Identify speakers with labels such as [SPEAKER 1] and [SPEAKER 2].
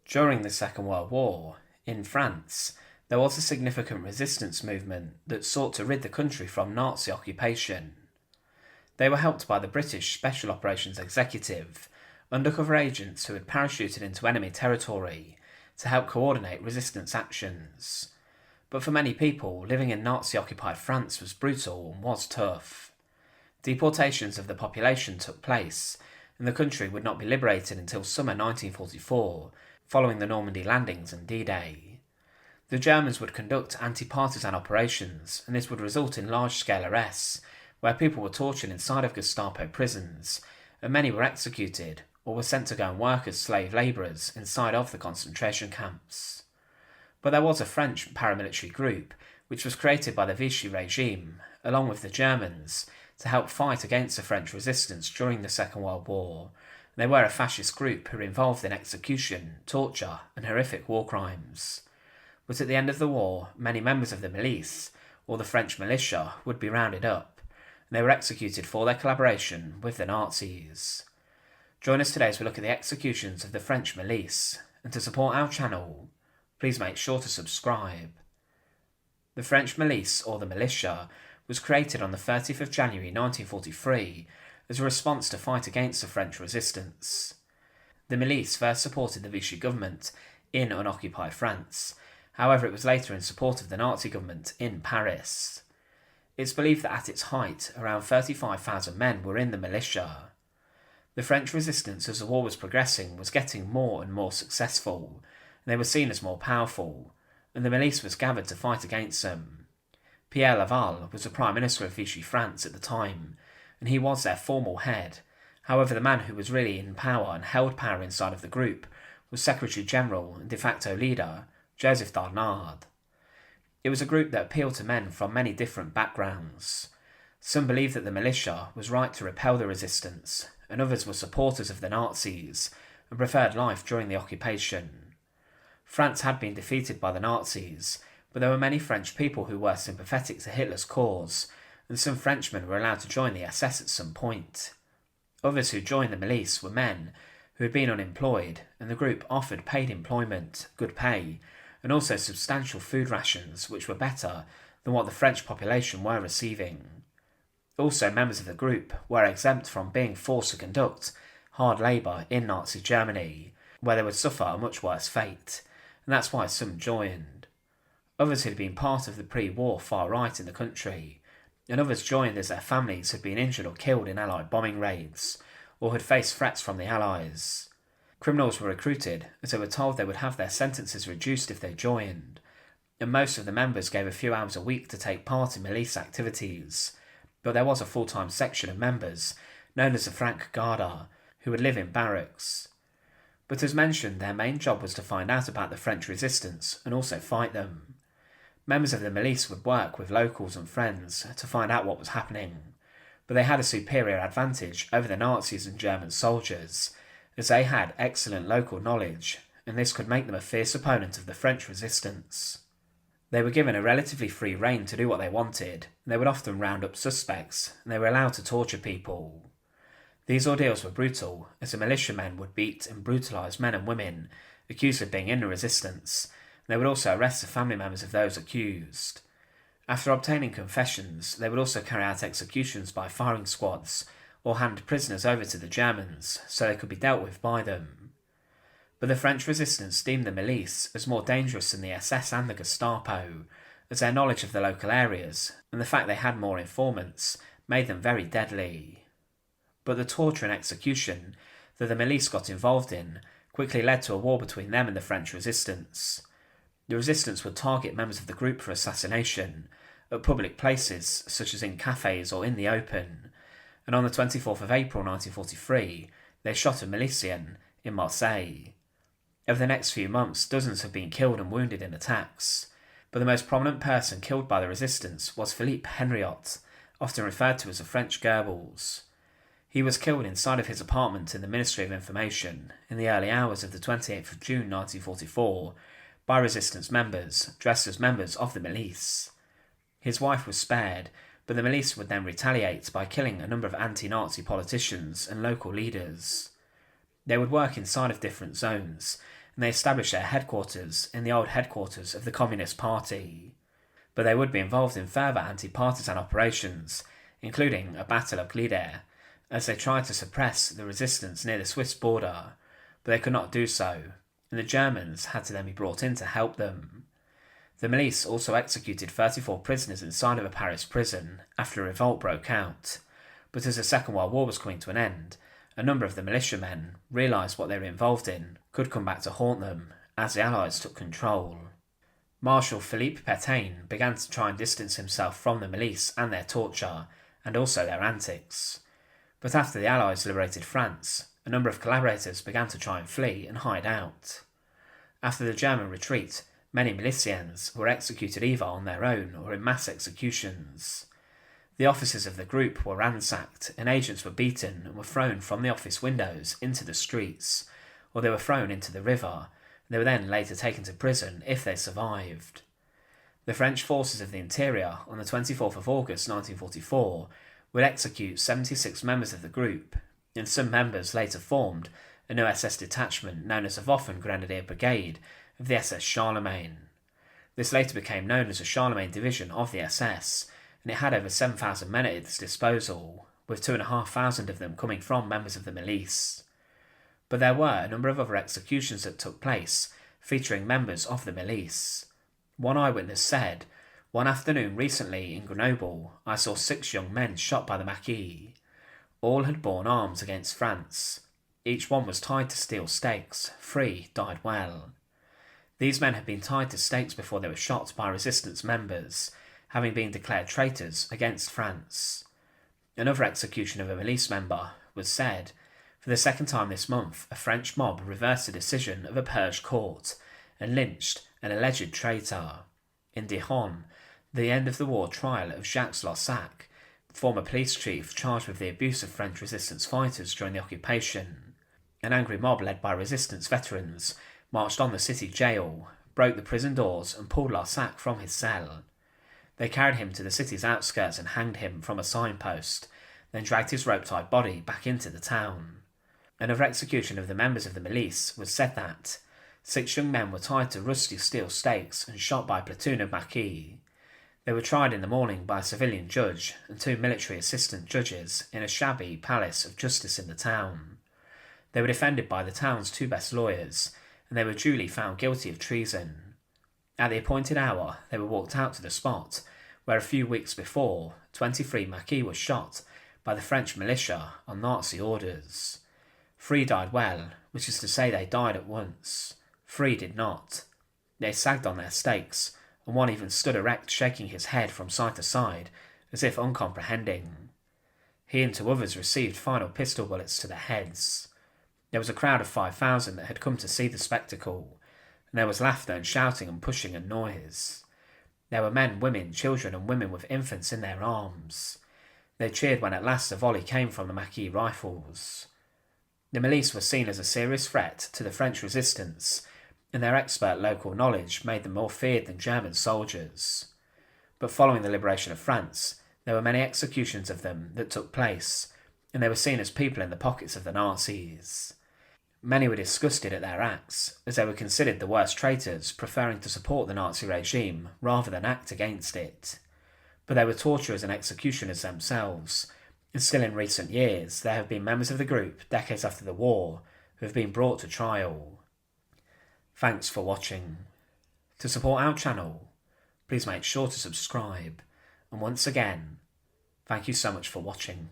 [SPEAKER 1] During the Second World War, in France, there was a significant resistance movement that sought to rid the country from Nazi occupation. They were helped by the British Special Operations Executive, undercover agents who had parachuted into enemy territory to help coordinate resistance actions. But for many people, living in Nazi-occupied France was brutal and was tough. Deportations of the population took place, and the country would not be liberated until summer 1944, following the Normandy landings and D-Day. The Germans would conduct anti-partisan operations, and this would result in large-scale arrests, where people were tortured inside of Gestapo prisons, and many were executed or were sent to go and work as slave labourers inside of the concentration camps. But there was a French paramilitary group which was created by the Vichy regime, along with the Germans, to help fight against the French resistance during the Second World War. They were a fascist group who were involved in execution, torture, and horrific war crimes. But at the end of the war, many members of the Milice, or the French Militia, would be rounded up, and they were executed for their collaboration with the Nazis. Join us today as we look at the executions of the French Milice, and to support our channel, please make sure to subscribe. The French Milice, or the Militia, was created on the 30th of January 1943 as a response to fight against the French resistance. The Milice first supported the Vichy government in unoccupied France, however it was later in support of the Nazi government in Paris. It's believed that at its height, around 35,000 men were in the militia. The French resistance as the war was progressing was getting more and more successful, and they were seen as more powerful, and the Milice was gathered to fight against them. Pierre Laval was the Prime Minister of Vichy France at the time, and he was their formal head. However, the man who was really in power and held power inside of the group was Secretary General and de facto leader, Joseph Darnard. It was a group that appealed to men from many different backgrounds. Some believed that the militia was right to repel the resistance, and others were supporters of the Nazis and preferred life during the occupation. France had been defeated by the Nazis, but there were many French people who were sympathetic to Hitler's cause, and some Frenchmen were allowed to join the SS at some point. Others who joined the Milice were men who had been unemployed, and the group offered paid employment, good pay, and also substantial food rations which were better than what the French population were receiving. Also, members of the group were exempt from being forced to conduct hard labour in Nazi Germany, where they would suffer a much worse fate, and that's why some joined. Others had been part of the pre-war far-right in the country, and others joined as their families had been injured or killed in Allied bombing raids, or had faced threats from the Allies. Criminals were recruited, as they were told they would have their sentences reduced if they joined, and most of the members gave a few hours a week to take part in Milice activities, but there was a full-time section of members, known as the Franc Garda, who would live in barracks. But as mentioned, their main job was to find out about the French resistance and also fight them. Members of the Milice would work with locals and friends to find out what was happening, but they had a superior advantage over the Nazis and German soldiers, as they had excellent local knowledge, and this could make them a fierce opponent of the French resistance. They were given a relatively free rein to do what they wanted, and they would often round up suspects, and they were allowed to torture people. These ordeals were brutal, as the militiamen would beat and brutalise men and women accused of being in the resistance, and they would also arrest the family members of those accused. After obtaining confessions, they would also carry out executions by firing squads, or hand prisoners over to the Germans, so they could be dealt with by them. But the French resistance deemed the Milice as more dangerous than the SS and the Gestapo, as their knowledge of the local areas, and the fact they had more informants, made them very deadly. But the torture and execution that the Milice got involved in quickly led to a war between them and the French resistance. The resistance would target members of the group for assassination, at public places such as in cafes or in the open, and on the 24th of April 1943 they shot a milician in Marseille. Over the next few months, dozens have been killed and wounded in attacks, but the most prominent person killed by the resistance was Philippe Henriot, often referred to as the French Goebbels. He was killed inside of his apartment in the Ministry of Information in the early hours of the 28th of June 1944 by resistance members dressed as members of the Milice. His wife was spared, but the Milice would then retaliate by killing a number of anti-Nazi politicians and local leaders. They would work inside of different zones, and they established their headquarters in the old headquarters of the Communist Party. But they would be involved in further anti-partisan operations, including a battle of Glider, as they tried to suppress the resistance near the Swiss border, but they could not do so, and the Germans had to then be brought in to help them. The Milice also executed 34 prisoners inside of a Paris prison after a revolt broke out, but as the Second World War was coming to an end, a number of the militiamen realised what they were involved in could come back to haunt them as the Allies took control. Marshal Philippe Pétain began to try and distance himself from the Milice and their torture, and also their antics. But after the Allies liberated France, a number of collaborators began to try and flee and hide out. After the German retreat, many milicians were executed either on their own or in mass executions. The offices of the group were ransacked, and agents were beaten and were thrown from the office windows into the streets, or they were thrown into the river, and they were then later taken to prison if they survived. The French forces of the interior, on the 24th of August 1944, would execute 76 members of the group, and some members later formed a new SS detachment known as the Waffen Grenadier Brigade of the SS Charlemagne. This later became known as the Charlemagne Division of the SS, and it had over 7,000 men at its disposal, with 2,500 of them coming from members of the Milice. But there were a number of other executions that took place, featuring members of the Milice. One eyewitness said, "One afternoon recently in Grenoble, I saw 6 young men shot by the Maquis. All had borne arms against France. Each one was tied to steel stakes. 3 died well. These men had been tied to stakes before they were shot by resistance members, having been declared traitors against France." Another execution of a Milice member was said, "For the second time this month, a French mob reversed the decision of a purge court and lynched an alleged traitor. In Dijon, the end of the war trial of Jacques Lossac, former police chief charged with the abuse of French resistance fighters during the occupation. An angry mob led by resistance veterans marched on the city jail, broke the prison doors and pulled Lossac from his cell. They carried him to the city's outskirts and hanged him from a signpost, then dragged his rope-tied body back into the town." Another execution of the members of the Milice was said that 6 young men were tied to rusty steel stakes and shot by a platoon of Maquis. They were tried in the morning by a civilian judge and 2 military assistant judges in a shabby palace of justice in the town. They were defended by the town's 2 best lawyers, and they were duly found guilty of treason. At the appointed hour, they were walked out to the spot where a few weeks before 23 Maquis were shot by the French Militia on Nazi orders. 3 died well, which is to say they died at once. 3 did not. They sagged on their stakes, and one even stood erect, shaking his head from side to side, as if uncomprehending. He and 2 others received final pistol bullets to their heads. There was a crowd of 5,000 that had come to see the spectacle, and there was laughter and shouting and pushing and noise. There were men, women, children and women with infants in their arms. They cheered when at last a volley came from the Maquis rifles. The Milice were seen as a serious threat to the French resistance, and their expert local knowledge made them more feared than German soldiers. But following the liberation of France, there were many executions of them that took place, and they were seen as people in the pockets of the Nazis. Many were disgusted at their acts, as they were considered the worst traitors, preferring to support the Nazi regime rather than act against it. But they were torturers and executioners themselves, and still in recent years there have been members of the group, decades after the war, who have been brought to trial. Thanks for watching. To support our channel, please make sure to subscribe, and once again, thank you so much for watching.